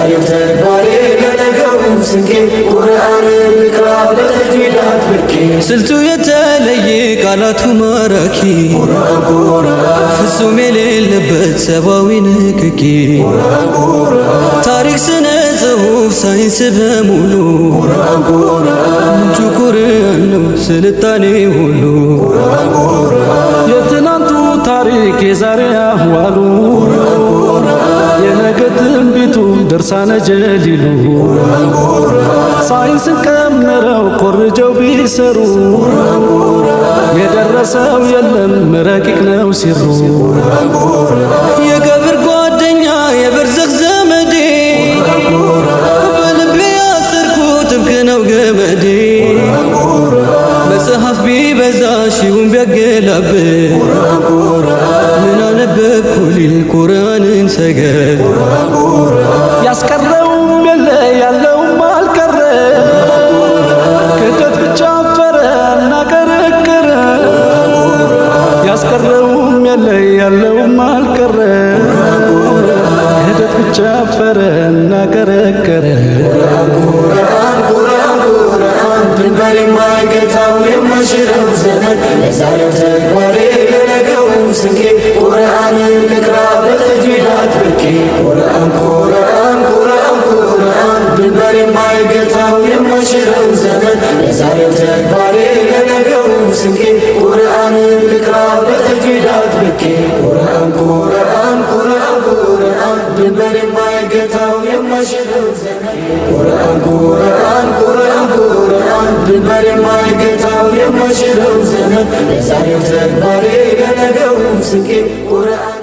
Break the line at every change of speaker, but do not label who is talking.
ለዛሬው ተግባሬ ለነገው ስንቄ ቁርአን ልቅራ ለተጅዊድ አጥብቄ
ስልቱ የተለየ ቃላቱ ማራኪ ፍጹም የሌለበት ሰብአዊ ንክኪ ታሪክ ስነ ጽሁፍ ሳይንስ በሙሉ ምንጩ ቁርአን ነው ስልጣኔ ሁሉ
የትናንቱ ታሪክ የዛሬ አህዋሉ የነገ ትንቢቱ ድርሳነ ጀሊሉ ሳይንስን ቀምረው ኮርጀው ቢሰሩ የደረሰው የለም ረቂቅ ነው ሲሩ
የቀብር ጓደኛ የበርዘኽ ዘመዴ በልቤ ያሰርኩት ጥብቅ ነው ገመዴ መጽሐፍ ቢበዛ ሺውን ቢያገላብጥ ምን አነበብኩ ሊል ቁርአንን ሰገድ
ያስቀረውም የለ ያለውም አልቀረ ክህደት ብቻ አፈረ እና ከረከረ ያስቀረውም የለ ያለውም አልቀረ ክህደት ብቻ አፈረ እና ከረከረ
ድንበር የማይገታው የማይሽረው ዘመን ለዛሬው ተግባሬ ለነገው ስንቄ ቁርአን ልቅራ በተጅዊድ አጥብቄ ቁርአን ቁርአን ቁርአን ቁርአን ድንበር የማይገታው የማይሽረው ዘመን ለዛሬው ተግባሬ ለነገው ስንቄ ቁርአን ልቅራ በተጅዊድ አጥብቄ ቁርአን ቁርአን ቁርአን ቁርአን ድንበር የማይገታው የማይሽረው ዘመን ቁርአን ቁርአን ቁርአን ቁርአን ድንበር የማይገታው የማይሽረው ዘመን ለዛሬው ተግባሬ ለነገው ስንቄ ቁርአን